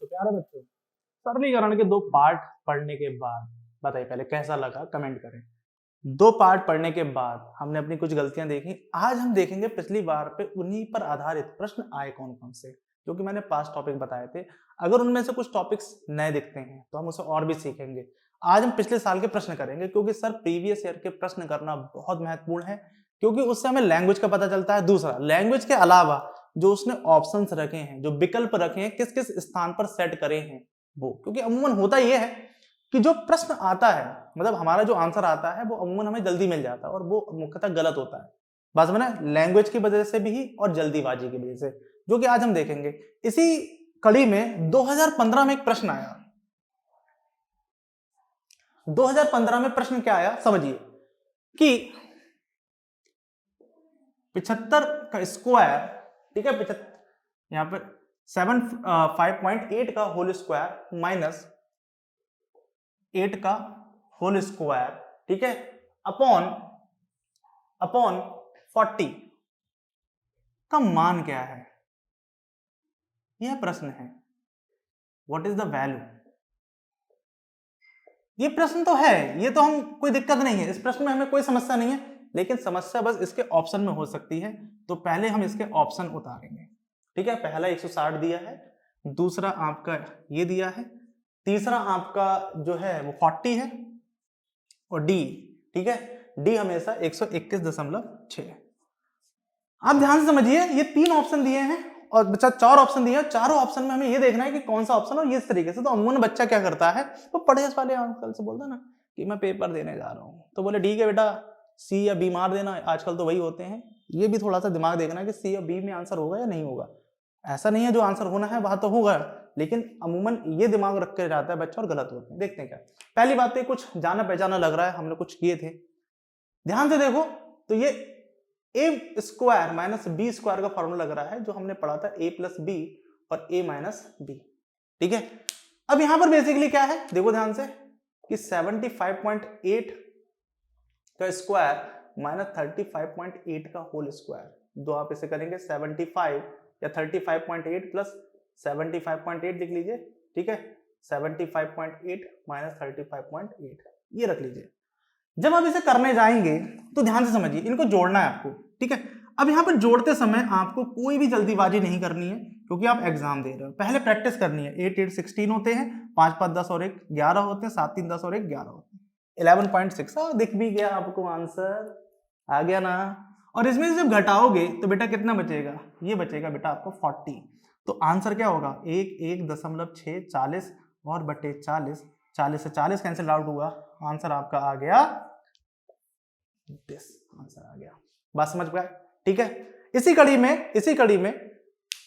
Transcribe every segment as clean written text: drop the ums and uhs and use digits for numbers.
तो प्यारे बच्चों, सरलीकरण के दो पार्ट पढ़ने के बाद बताइए पहले कैसा लगा, कमेंट करें। दो पार्ट पढ़ने के बाद हमने अपनी कुछ गलतियां देखी। आज हम देखेंगे पिछली बार पे उन्हीं पर आधारित प्रश्न आए कौन कौन से, जो कि मैंने पास्ट टॉपिक बताए थे। अगर उनमें से कुछ टॉपिक्स नए दिखते हैं तो हम उसे और भी सीखेंगे। आज हम पिछले साल के प्रश्न करेंगे, क्योंकि सर प्रीवियस ईयर के प्रश्न करना बहुत महत्वपूर्ण है, क्योंकि उससे हमें लैंग्वेज का पता चलता है। दूसरा, लैंग्वेज के अलावा जो उसने ऑप्शंस रखे हैं, जो विकल्प रखे हैं, किस किस स्थान पर सेट करे हैं वो, क्योंकि अमूमन होता यह है कि जो प्रश्न आता है, मतलब हमारा जो आंसर आता है वो अमूमन हमें जल्दी मिल जाता है और वो मुख्यतः गलत होता है। बस मैंने लैंग्वेज की वजह से भी और जल्दीबाजी की वजह से, जो कि आज हम देखेंगे। इसी कड़ी में 2015 में एक प्रश्न आया। 2015 में प्रश्न क्या आया समझिए कि 75 का स्क्वायर, ठीक है, 75 यहां पर 5.8 का होल स्क्वायर माइनस 8 का होल स्क्वायर, ठीक है, अपॉन 40 का मान क्या है, यह प्रश्न है। What is the value? ये प्रश्न तो है, ये तो हम कोई दिक्कत नहीं है, इस प्रश्न में हमें कोई समस्या नहीं है, लेकिन समस्या बस इसके ऑप्शन में हो सकती है। तो पहले हम इसके ऑप्शन उतारेंगे, ठीक है। पहला 160 दिया है, दूसरा आपका ये दिया है, तीसरा आपका जो है वो 40 है, और डी, ठीक है, डी हमेशा 121.6। आप ध्यान से समझिए, ये 3 ऑप्शन दिए हैं और बच्चा 4 ऑप्शन दिए हैं। चारों ऑप्शन में हमें ये देखना है कि कौन सा ऑप्शन, और ये इस तरीके से। तो अमूमन बच्चा क्या करता है, वो पढ़े वाले अंकल से बोलता है ना कि मैं पेपर देने जा रहा हूँ, तो बोले ठीक है बेटा, सी या बी मार देना, आजकल तो वही होते हैं। ये भी थोड़ा सा दिमाग देखना है कि सी या बी में आंसर होगा या नहीं होगा। ऐसा नहीं है जो आंसर होना है वहां तो होगा, लेकिन अमूमन ये दिमाग रख के जाता है बच्चा और गलत होते हैं। देखते हैं क्या। पहली बात तो कुछ जाना पहचाना लग रहा है, हमने कुछ किए थे, ध्यान से देखो। तो ये ए स्क्वायर माइनस बी स्क्वायर का फॉर्मूला लग रहा है, जो हमने पढ़ा था ए प्लस बी और ए माइनस बी, ठीक है। अब यहां पर बेसिकली क्या है, देखो ध्यान से कि 75.8 का स्क्वायर माइनस 35.8 का होल स्क्वायर, दो आप इसे करेंगे 75 या 35.8 प्लस 75.8 लिख लीजिए, ठीक है। 75.8 माइनस 35.8 ये रख लीजिए। जब आप इसे करने जाएंगे तो ध्यान से समझिए, इनको जोड़ना है आपको, ठीक है। अब यहां पर जोड़ते समय आपको कोई भी जल्दीबाजी नहीं करनी है, क्योंकि आप एग्जाम दे रहे हो। पहले प्रैक्टिस करनी है। 8 8 16 होते हैं, 5 5 10 और 1 11 होते हैं, 7 3 10 और 1 11 होते हैं, 11.6। दिख भी गया आपको, आंसर आ गया ना। और इसमें जब घटाओगे तो बेटा कितना बचेगा, ये बचेगा बेटा आपको 40। तो आंसर क्या होगा, 1.6 40 और बटे 40, 40 से 40 कैंसिल आउट हुआ, आंसर आपका आ गया 20। आंसर आ गया, बात समझ पाए, ठीक है। इसी कड़ी में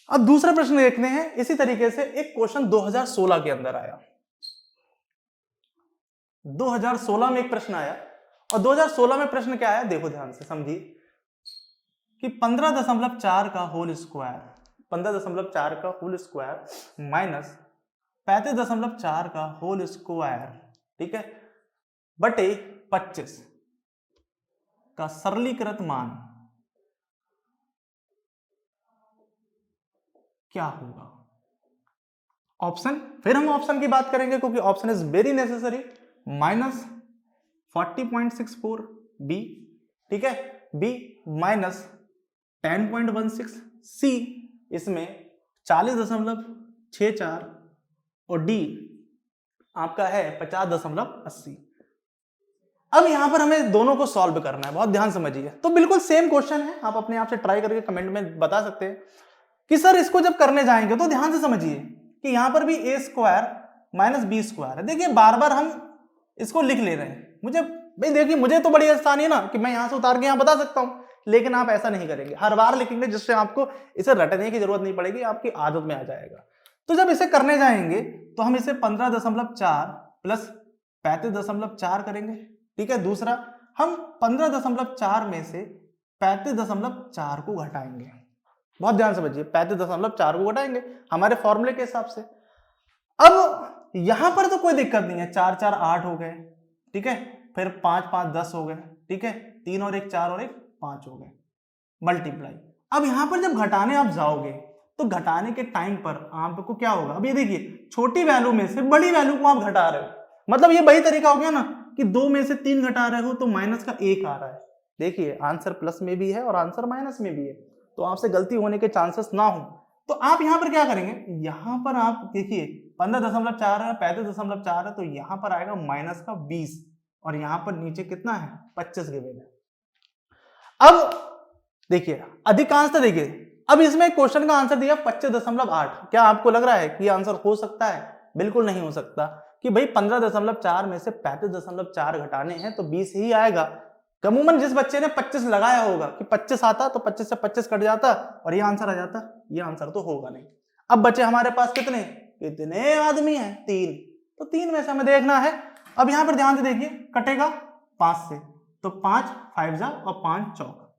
अब दूसरा प्रश्न देखते हैं। इसी तरीके से एक क्वेश्चन 2016 के अंदर आया। 2016 में एक प्रश्न आया, और 2016 में प्रश्न क्या आया, देखो ध्यान से समझिए कि 15.4 का होल स्क्वायर, 15.4 का होल स्क्वायर माइनस 35.4 का होल स्क्वायर, ठीक है, बटे 25 का सरलीकृत मान क्या होगा। ऑप्शन, फिर हम ऑप्शन की बात करेंगे, क्योंकि option is very necessary. Minus 40.64 B, ठीक है, बी माइनस 10.16 सी, इसमें 40.64 और डी आपका है 50.80। अब यहां पर हमें दोनों को सॉल्व करना है, बहुत ध्यान समझिए। तो बिल्कुल सेम क्वेश्चन है, आप अपने आप से ट्राई करके कमेंट में बता सकते हैं कि सर इसको जब करने जाएंगे तो ध्यान से समझिए कि यहां पर भी ए स्क्वायर माइनस बी स्क्वायर है। देखिए बार बार हम इसको लिख ले रहे हैं, मुझे भाई देखिए मुझे तो बड़ी आसानी है ना कि मैं यहां से उतार के यहां बता सकता हूं, लेकिन आप ऐसा नहीं करेंगे, हर बार लिखेंगे, जिससे आपको इसे रटने की जरूरत नहीं पड़ेगी, आपकी आदत में आ जाएगा। तो जब इसे करने जाएंगे तो हम इसे 15.4 प्लस 35.4 करेंगे, ठीक है। दूसरा, हम 15.4 में से 35.4 को घटाएंगे, बहुत ध्यान समझिए, 35.4 को घटाएंगे हमारे फॉर्मूले के हिसाब से। अब यहां पर तो कोई दिक्कत नहीं है, 4 4 8 हो गए, ठीक है, फिर 5 5 10 हो गए, ठीक है, 3 और 1 4 और 1 5 हो गए, मल्टीप्लाई। अब यहां पर जब घटाने आप जाओगे तो घटाने के टाइम पर आपको क्या होगा, अब ये देखिए छोटी वैल्यू में से बड़ी वैल्यू को आप घटा रहे हो, मतलब ये वही तरीका हो गया ना कि 2 में से 3 घटा रहे हो तो माइनस का 1 आ रहा है। देखिए आंसर प्लस में भी है और आंसर माइनस में भी है, तो आपसे गलती होने के चांसेस ना हो। तो आप यहां पर क्या करेंगे, यहां पर आप देखिए 15.4 है, 35.4 है, तो यहां पर आएगा माइनस का 20 और यहां पर नीचे कितना है 25 गिवन है। अब देखिए अधिकांशतः देखिए, अब इसमें क्वेश्चन का आंसर दिया 25.8। क्या आपको लग रहा है कि आंसर हो सकता है? बिल्कुल नहीं हो सकता कि भाई 15.4 में से 35.4 घटाने हैं तो 20 ही आएगा। अमूमन जिस बच्चे ने 25 लगाया होगा कि 25 आता तो 25 से 25 कट जाता और ये आंसर आ जाता, ये आंसर तो होगा नहीं। अब बच्चे हमारे पास कितने आदमी हैं? 3, तो 3 में से हमें देखना है। अब यहां पर ध्यान से देखिए, कटेगा 5 से, तो 5 5 जा और 5 चौक,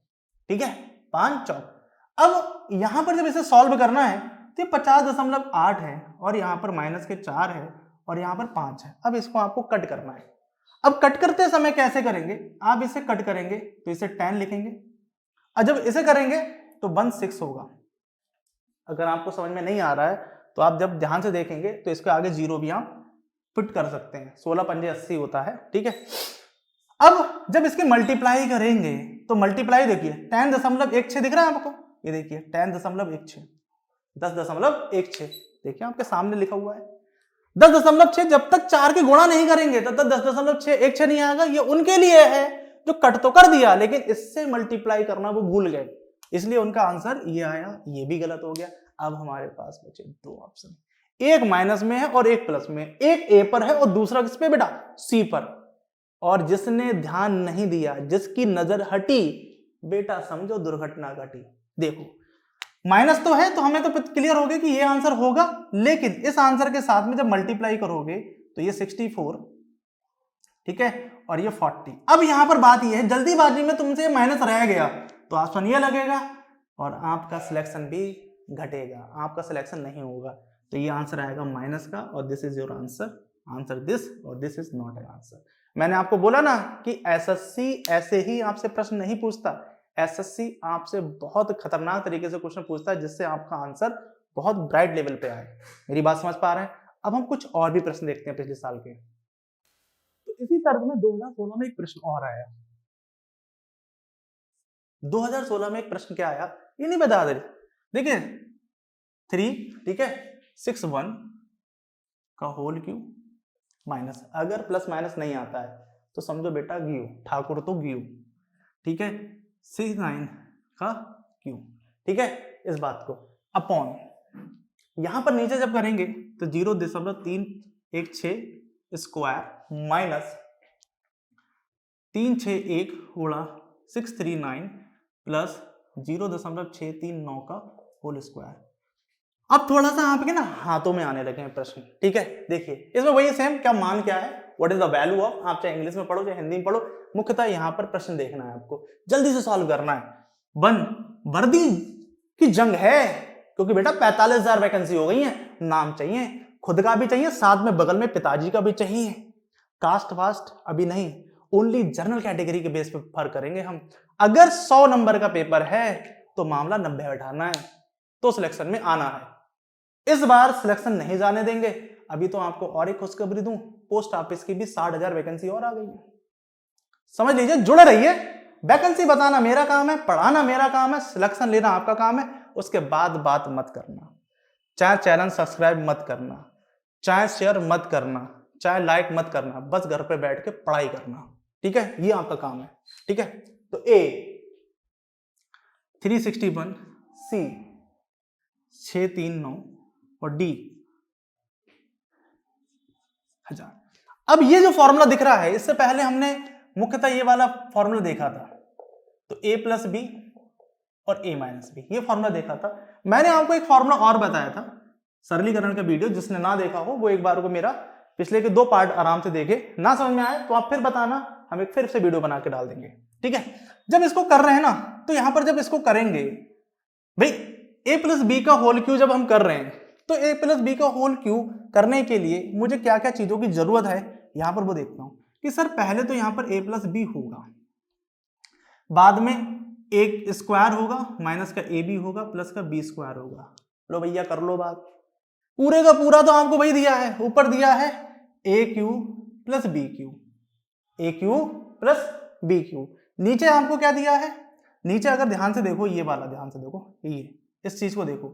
ठीक है 5 चौक। अब यहां पर जब इसे सॉल्व करना है तो 50.8 है और यहां पर माइनस के 4 है और यहां पर 5 है। अब इसको आपको कट करना है। अब कट करते समय कैसे करेंगे, आप इसे कट करेंगे तो इसे 10 लिखेंगे और जब इसे करेंगे तो 1 6 होगा। अगर आपको समझ में नहीं आ रहा है तो आप जब ध्यान से देखेंगे तो इसके आगे 0 भी आप पुट कर सकते हैं। 16 पंजे 80 होता है, ठीक है। अब जब इसके मल्टीप्लाई करेंगे तो मल्टीप्लाई देखिए 10.16 दिख रहा है आपको, ये देखिए 10.16, 10.16 देखिए आपके सामने लिखा हुआ है 10.6। जब तक 4 के गुणा नहीं करेंगे तब तक 10.6 नहीं आएगा। ये उनके लिए है जो कट तो कर दिया लेकिन इससे मल्टीप्लाई करना वो भूल गए, इसलिए उनका आंसर ये आया, ये भी गलत हो गया। अब हमारे पास बचे 2 ऑप्शन, एक माइनस में है और एक प्लस में। एक ए पर है और दूसरा किस पे बेटा, सी पर। और जिसने ध्यान नहीं दिया, जिसकी नजर हटी, बेटा समझो दुर्घटना घटी। देखो माइनस तो है तो हमें तो क्लियर हो गया कि ये आंसर होगा, लेकिन इस आंसर के साथ में जब मल्टीप्लाई करोगे तो ये 64, ठीक है, और ये 40। अब यहां पर बात ये है, जल्दीबाजी में तुमसे माइनस रह गया तो ऑप्शन ये लगेगा और आपका सिलेक्शन भी घटेगा, आपका सिलेक्शन नहीं होगा। तो ये आंसर आएगा माइनस का और this is your answer, answer this और this is not an answer. मैंने आपको बोला ना कि एसएससी ऐसे ही आपसे प्रश्न नहीं पूछता, एसएससी आपसे बहुत खतरनाक तरीके से क्वेश्चन पूछता है जिससे आपका आंसर बहुत ब्राइट लेवल पे आए। मेरी बात समझ पा रहे हैं? अब हम कुछ और भी प्रश्न देखते हैं पिछले साल के। तो इसी तर्ज में 2016 में एक प्रश्न और आया। 2016 में एक प्रश्न क्या आया ये नहीं बता दे, देखिए 3, ठीक है 6 1 का होल क्यूब माइनस, अगर प्लस माइनस नहीं आता है तो समझो बेटा गियो, ठाकुर तो गियो, ठीक है 6 9 का क्यूब, ठीक है। इस बात को अपॉन यहां पर नीचे जब करेंगे तो 0.316 स्क्वायर माइनस 361 गुणा 639 प्लस 0.639 का होल स्क्वायर। अब थोड़ा सा आपके ना हाथों में आने लगे हैं प्रश्न, ठीक है। देखिए इसमें वही सेम, क्या मान क्या है, what is the value of, आप चाहे इंग्लिश में पढ़ो चाहे हिंदी में पढ़ो, मुख्यतः यहाँ पर प्रश्न देखना है आपको, जल्दी से सॉल्व करना है। 1 वर्दी की जंग है क्योंकि बेटा 45,000 वैकेंसी हो गई है, नाम चाहिए, खुद का भी चाहिए, साथ में बगल में पिताजी का भी चाहिए। कास्ट वास्ट अभी नहीं, ओनली जनरल कैटेगरी के बेस पे फर्क करेंगे हम। अगर 100 नंबर का पेपर है तो मामला 90 बैठाना है तो सिलेक्शन में आना है। इस बार सिलेक्शन नहीं जाने देंगे। अभी तो आपको और एक खुशखबरी दूं, पोस्ट ऑफिस की भी 60,000 वैकेंसी और आ गई है, समझ लीजिए। जुड़े रहिए, वैकेंसी बताना मेरा काम है, पढ़ाना मेरा काम है, सिलेक्शन लेना आपका काम है। उसके बाद बात मत करना, चाहे चैनल सब्सक्राइब मत करना, चाहे शेयर मत करना, चाहे लाइक मत करना, बस घर पे बैठ के पढ़ाई करना, ठीक है, ये आपका काम है, ठीक है। तो ए 361, सी 639 और डी 1000। अब ये जो फॉर्मूला दिख रहा है, इससे पहले हमने मुख्यतः ये वाला फॉर्मूला देखा था, तो a प्लस बी और a माइनस बी, ये फॉर्मूला देखा था। मैंने आपको एक फॉर्मूला और बताया था सरलीकरण का वीडियो, जिसने ना देखा हो वो एक बार को मेरा पिछले के 2 पार्ट आराम से देखे, ना समझ में आए तो आप फिर बताना, हम एक फिर से वीडियो बना के डाल देंगे, ठीक है। जब इसको कर रहे हैं ना, तो यहां पर जब इसको करेंगे भाई a प्लस बी का होल क्यूब जब हम कर रहे हैं, तो a प्लस बी का होल क्यूब करने के लिए मुझे क्या क्या चीजों की जरूरत है, यहां पर वो देखता हूं कि सर पहले तो यहां पर a प्लस बी होगा, बाद में एक स्क्वायर होगा, माइनस का ए बी होगा, प्लस का बी स्क्वायर होगा, लो भैया कर लो बात, पूरे का पूरा तो आपको वही दिया है, ऊपर दिया है ए क्यू प्लस बी क्यू, ए क्यू प्लस बी क्यू। नीचे आपको क्या दिया है, नीचे अगर ध्यान से देखो, ये वाला ध्यान से देखो, ये इस चीज को देखो,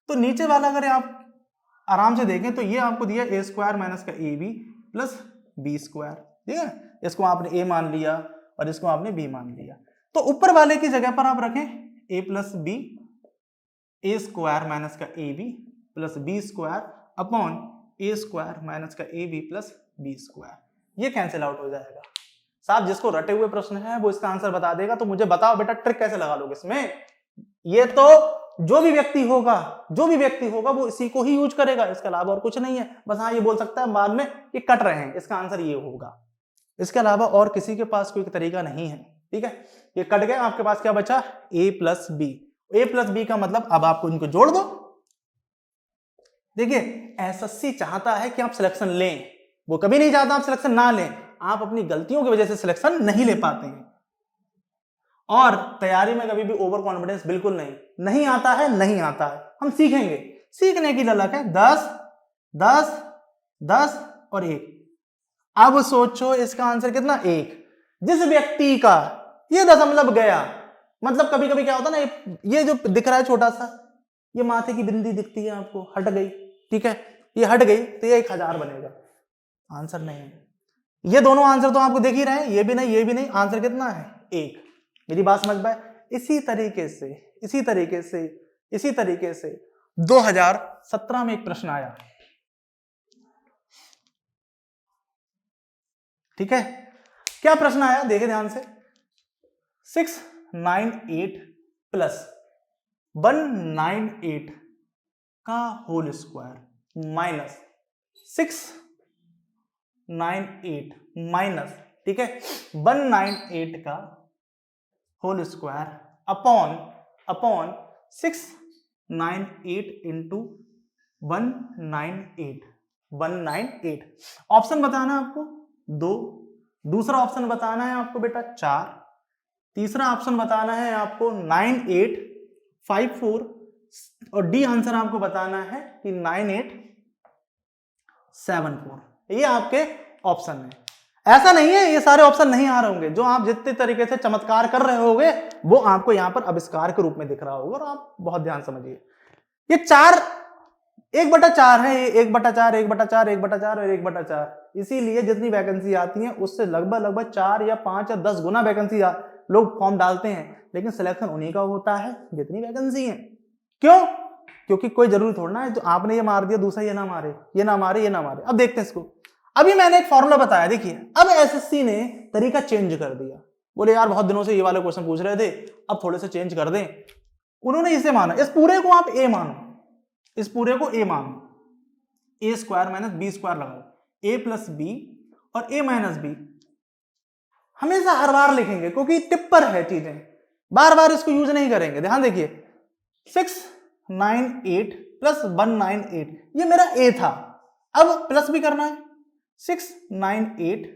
तो नीचे वाला अगर आप आराम से देखें तो ये आपको दिया ए स्क्वायर माइनस का A B plus B square, ठीक है। इसको आपने ए मान लिया और इसको आपने बी मान लिया, तो ऊपर वाले की जगह पर आप रखें A plus B, A square minus का A B plus B square upon A square minus का A B plus B square, ये कैंसिल आउट हो जाएगा। साहब जिसको रटे हुए प्रश्न है वो इसका आंसर बता देगा, तो मुझे बताओ बेटा ट्रिक कैसे लगा लोगे इसमें। ये तो जो भी व्यक्ति होगा वो इसी को ही यूज करेगा, इसके अलावा और कुछ नहीं है। बस हाँ ये बोल सकता है बाद में कि कट रहे हैं, इसका आंसर ये होगा, इसके अलावा और किसी के पास कोई तरीका नहीं है, ठीक है। ये कट गया, आपके पास क्या बचा, a plus B. A plus B का मतलब अब आपको इनको जोड़ दो। देखिए एसएससी चाहता है कि आप सिलेक्शन लें, वो कभी नहीं चाहता आप सिलेक्शन ना लें, आप अपनी गलतियों की वजह से सिलेक्शन नहीं ले पाते हैं। और तैयारी में कभी भी ओवर कॉन्फिडेंस बिल्कुल नहीं आता है, नहीं आता है, हम सीखेंगे, सीखने की ललक है। 10 10 10 और 1। अब सोचो इसका आंसर कितना, 1। जिस व्यक्ति का ये दशमलव गया, मतलब कभी कभी क्या होता है ना, ये जो दिख रहा है छोटा सा, ये माथे की बिंदी दिखती है आपको, हट गई, ठीक है, ये हट गई तो ये 1000 बनेगा, आंसर नहीं है। ये दोनों आंसर तो आपको देख ही रहे हैं, ये भी नहीं ये भी नहीं, आंसर कितना है, 1। मेरी बात समझ पाए। इसी तरीके से 2017 में एक प्रश्न आया, ठीक है। क्या प्रश्न आया देखे ध्यान से, 698 प्लस 198 का होल स्क्वायर माइनस 698 माइनस, ठीक है, 198 का whole square upon 698 into 198। Option बताना आपको 2, दूसरा ऑप्शन बताना है आपको बेटा 4, तीसरा ऑप्शन बताना है आपको 9854 और डी आंसर आपको बताना है कि 9874। ये आपके ऑप्शन है। ऐसा नहीं है ये सारे ऑप्शन नहीं आ रहे होंगे, जो आप जितने तरीके से चमत्कार कर रहे होगे वो आपको यहां पर आविष्कार के रूप में दिख रहा होगा। और आप बहुत ध्यान समझिए, ये 4 1/4 है, ये 1/4 1/4 1/4 और 1/4, इसीलिए जितनी वैकेंसी आती है उससे लगभग 4 या 5 या 10 गुना वैकेंसी लोग फॉर्म डालते हैं, लेकिन सिलेक्शन उन्हीं का होता है जितनी वैकेंसी है। क्यों? क्योंकि कोई जरूरी थोड़ा है तो आपने ये मार दिया दूसरा ये ना मारे, ये ना मारे, ये ना मारे। अब देखते हैं इसको। अभी मैंने एक फॉर्मूला बताया, देखिए अब एसएससी ने तरीका चेंज कर दिया। बोले यार बहुत दिनों से ये वाले क्वेश्चन पूछ रहे थे, अब थोड़े से चेंज कर दें। उन्होंने इसे माना, इस पूरे को आप ए मानो, इस पूरे को ए मानो, ए स्क्वायर माइनस बी स्क्वायर लगाओ, ए प्लस बी और ए माइनस बी हमेशा हर बार लिखेंगे क्योंकि टिप्पर है चीजें, बार बार इसको यूज नहीं करेंगे। ध्यान देखिए 698 प्लस 198 ये मेरा ए था, अब प्लस भी करना है 698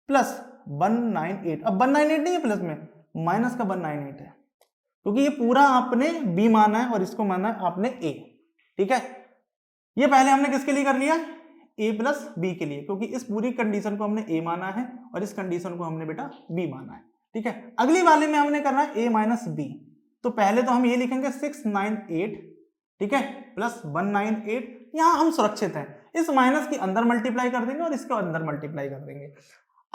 प्लस 198। अब 198 नहीं है प्लस में, माइनस का 198 है क्योंकि ये पूरा आपने बी माना है और इसको माना है आपने ए, ठीक है। ये पहले हमने किसके लिए कर लिया, ए प्लस बी के लिए, क्योंकि इस पूरी कंडीशन को हमने ए माना है और इस कंडीशन को हमने बेटा बी माना है, ठीक है। अगली वाले में हमने करना है ए माइनस बी, तो पहले तो हम ये लिखेंगे 698, ठीक है, प्लस 198। यहां हम सुरक्षित हैं, इस माइनस के अंदर मल्टीप्लाई कर देंगे और इसके अंदर मल्टीप्लाई कर देंगे।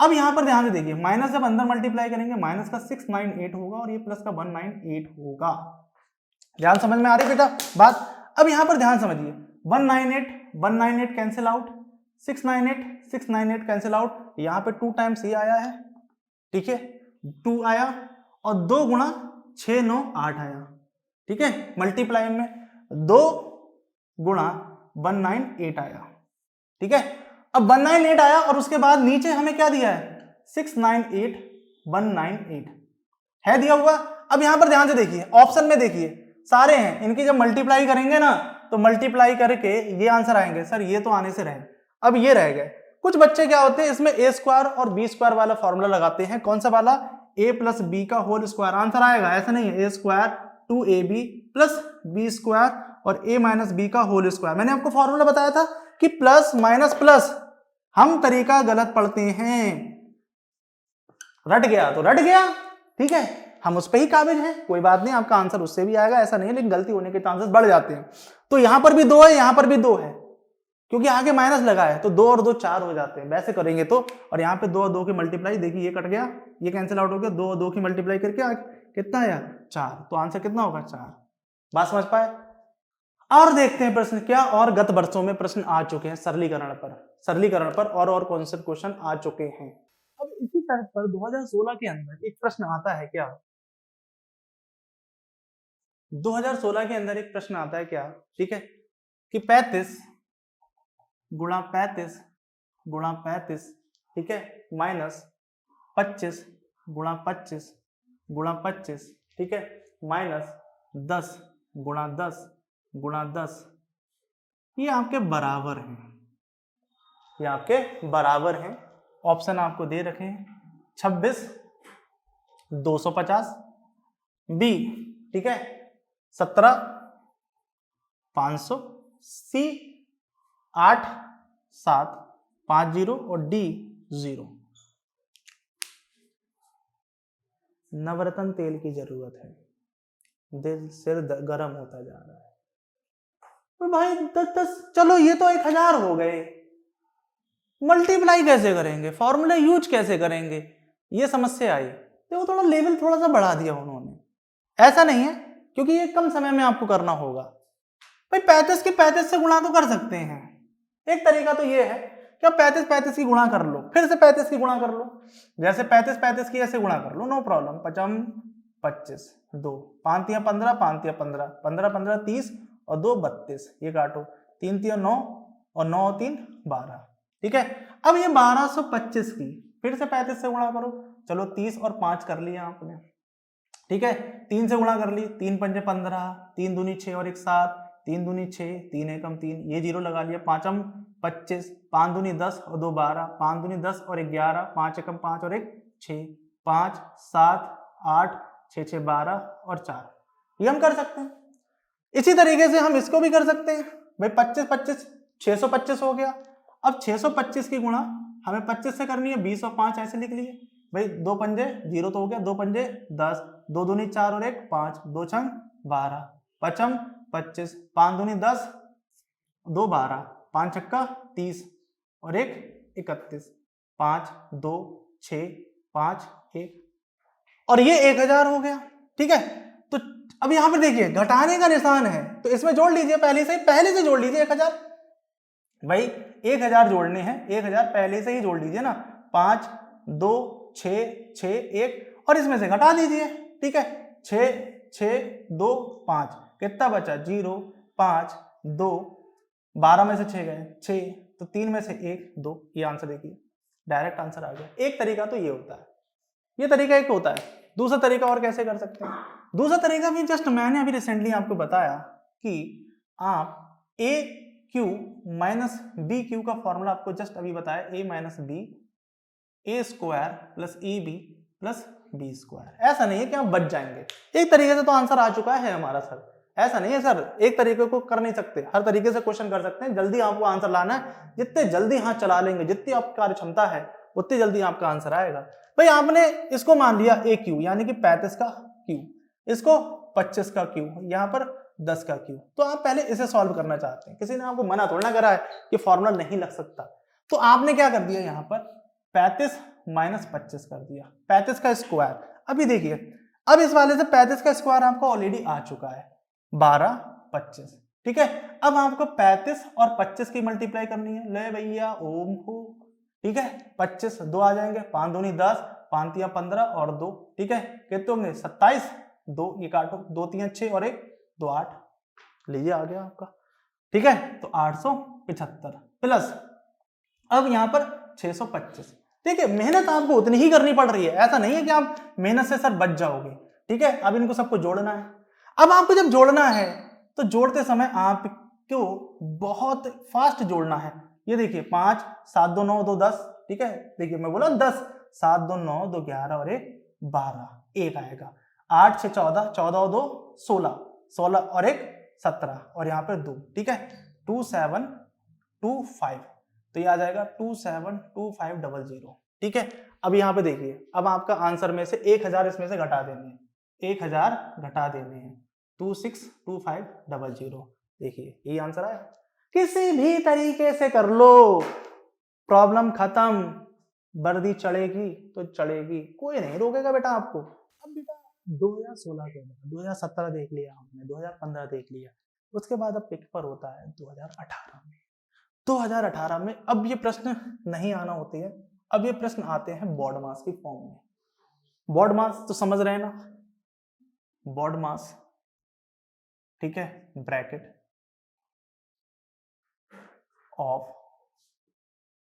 अब यहां पर ध्यान से देखिए, माइनस जब अंदर मल्टीप्लाई करेंगे माइनस का 698 होगा और ये प्लस का 198 होगा। ध्यान समझ में आ रही बेटा बात। अब यहां पर ध्यान समझिए, 198 कैंसिल आउट, 698 कैंसिल आउट, यहां पे 2 टाइम्स ये आया है, ठीक है, 2 आया और 2 गुणा 6 9 8 आया, ठीक है। मल्टीप्लाई में 2 गुणा 198 आया, ठीक है। अब 198 आया और उसके बाद नीचे हमें क्या दिया है 698 198 है दिया हुआ। अब यहां पर ध्यान से देखिए, ऑप्शन में देखिए सारे हैं, इनकी जब मल्टीप्लाई करेंगे ना तो मल्टीप्लाई करके ये आंसर आएंगे। सर ये तो आने से रहे, अब ये रह गए। कुछ बच्चे क्या होते हैं इसमें ए स्क्वायर और बी स्क्वायर वाला फॉर्मूला लगाते हैं। कौन सा वाला, ए प्लस बी का होल स्क्वायर, आंसर आएगा। ऐसा नहीं है, A square 2ab plus B square और a माइनस बी का होल स्क्वायर। मैंने आपको फॉर्मूला बताया था कि प्लस माइनस प्लस, हम तरीका गलत पढ़ते हैं, रट गया तो रट गया, ठीक है, हम उस पर ही काबिल हैं, कोई बात नहीं, आपका आंसर उससे भी आएगा, ऐसा नहीं है, लेकिन गलती होने के चांसेस बढ़ जाते हैं। तो यहां पर भी 2 है, यहां पर भी 2 है, क्योंकि आगे माइनस लगा है, तो 2 और 2 4 हो जाते हैं, वैसे करेंगे तो। और यहाँ पे 2 और 2 की मल्टीप्लाई, देखिए ये कट गया, ये कैंसिल आउट हो गया, 2 और 2 की मल्टीप्लाई करके कितना आया 4, तो आंसर कितना होगा 4। बात समझ पाए? और देखते हैं प्रश्न क्या और गत वर्षों में प्रश्न आ चुके हैं सरलीकरण पर और कौन से क्वेश्चन आ चुके हैं। अब इसी तरह पर 2016 के अंदर एक प्रश्न आता है क्या, 2016 के अंदर एक प्रश्न आता है क्या, ठीक है, कि 35 गुणा 35, ठीक है, माइनस 25 गुणा 25, ठीक है, माइनस 10 गुणा 10, ये आपके बराबर हैं, ऑप्शन आपको दे रखे हैं 26 250, बी, ठीक है, 17 500, सी 8 7 50 और डी 0। नवरत्न तेल की जरूरत है, दिल सिर गर्म होता जा रहा है। तो भाई 10 चलो ये तो 1000 हो गए, मल्टीप्लाई कैसे करेंगे, फॉर्मूला यूज कैसे करेंगे, ये समस्या आई। तो थोड़ा लेवल थोड़ा सा बढ़ा दिया उन्होंने, ऐसा नहीं है, क्योंकि ये कम समय में आपको करना होगा। भाई 35 की 35 से गुणा तो कर सकते हैं, एक तरीका तो ये है कि आप 35 की गुणा कर लो, फिर से 35 की गुणा कर लो, जैसे 35 की ऐसे गुणा कर लो, नो प्रॉब्लम। 5 25 2 5 3 15 5 3 15 15 15 30 और 2 32, ये काटो, 3 3 9 और 9 3 12, ठीक है। अब ये 1225 की फिर से 35 से गुणा करो, चलो 30 और 5 कर लिया आपने, ठीक है, 3 से गुणा कर ली, 3 पंजे 15, 3 दूनी 6 और 1 7, 3 दूनी 6, 3 एकम 3, ये 0 लगा लिया, 5 25, 5 दूनी 10 और 2 12, 5 दूनी 10 और 11, 5 एकम 5 और 1 6, 5 7 8 6 6 12 और 4, ये हम कर सकते हैं। इसी तरीके से हम इसको भी कर सकते हैं, भाई 25 25 625 हो गया। अब 625 की गुणा हमें 25 से करनी है, 20 और 5 ऐसे लिख लिए, भाई 2 पंजे 0 तो हो गया, 2 पंजे 10, 2 दूनी 4 और 1 5, 2 छंग 12, 5 25, 5 दूनी 10, 2 12, 5 छक्का 30 और 1 31, 5 2 6 5 1, और ये 1000 हो गया, ठीक है। तो अब यहां पर देखिए घटाने का निशान है, तो इसमें जोड़ लीजिए, पहले से जोड़ लीजिए 1000, भाई 1000 जोड़ने हैं, 1000 पहले से ही जोड़ लीजिए ना, 5 2 6 6 1 और इसमें से घटा दीजिए, ठीक है, 6 6 2 5, कितना बचा 0 5 2, 12 में से 6 गए 6, तो 3 में से 1 2, ये आंसर देखिए डायरेक्ट आंसर आ गया। एक तरीका तो ये होता है, ये तरीका एक होता है। दूसरा तरीका और कैसे कर सकते हैं, दूसरा तरीका भी जस्ट मैंने अभी रिसेंटली आपको बताया कि आप A cube minus B cube का फॉर्मूला आपको जस्ट अभी बताया, A minus B A square plus A B plus B square. ऐसा नहीं है कि आप बच जाएंगे, एक तरीके से तो आंसर आ चुका है हमारा सर, ऐसा नहीं है सर, एक तरीके को कर नहीं सकते, हर तरीके से क्वेश्चन कर सकते हैं। जल्दी आपको आंसर लाना है, जितने जल्दी हाथ चला लेंगे, जितनी आपकी कार्य क्षमता है उतनी जल्दी आपका आंसर आएगा। भाई आपने इसको मान लिया ए क्यू, यानी कि 35 का क्यू, इसको 25 का क्यू, यहाँ पर 10 का क्यू, तो आप पहले इसे सॉल्व करना चाहते हैं, किसी ने आपको मना थोड़ा ना करा है कि फॉर्मूला नहीं लग सकता। तो आपने क्या कर दिया, यहाँ पर 35 माइनस 25 कर दिया, 35 का स्क्वायर। अभी देखिए, अब इस वाले से 35 का स्क्वायर आपको ऑलरेडी आ चुका है 12 25, ठीक है। अब आपको 35 और 25 की मल्टीप्लाई करनी है, ले भैया ओम को, ठीक है, 25 2 आ जाएंगे, 5 दूनी 10, 5 3 15 और 2, ठीक है, कितने होंगे 27, 2 ये काटो, 2 3 6 और 1 2 8, लीजिए आ गया आपका, ठीक है। तो 875 प्लस अब यहां पर 625। देखिए मेहनत आपको उतनी ही करनी पड़ रही है, ऐसा नहीं है कि आप मेहनत से सर बच जाओगे, ठीक है। अब इनको सबको जोड़ना है, अब आपको जब जोड़ना है तो जोड़ते समय आपको बहुत फास्ट जोड़ना है। ये देखिए 5 7 2 9 2 10, ठीक है, देखिए मैं बोला 10, 7 2 9 2 11 और 1 12, 1 आएगा, 8 6 14, 14 और 2 16, 16 और 1 17 और यहाँ पे 2, ठीक है 2725, तो ये आ जाएगा 272500, ठीक है। अब यहाँ पे देखिए, अब आपका आंसर में से 1000 इसमें से घटा देने हैं, 1000 घटा देने हैं, 262500, देखिए यही आंसर आया। किसी भी तरीके से कर लो, प्रॉब्लम खत्म, वर्दी चढ़ेगी तो चढ़ेगी, कोई नहीं रोकेगा बेटा आपको। अब बेटा 2016 के बाद 2017 देख लिया हमने, 2015 देख लिया, उसके बाद अब पेपर होता है 2018 में। 2018 में अब ये प्रश्न नहीं आना होते हैं, अब ये प्रश्न आते हैं बोर्ड मास की फॉर्म में। बोर्ड मास तो समझ रहे हैं ना, बोर्ड मास, ठीक है, bracket of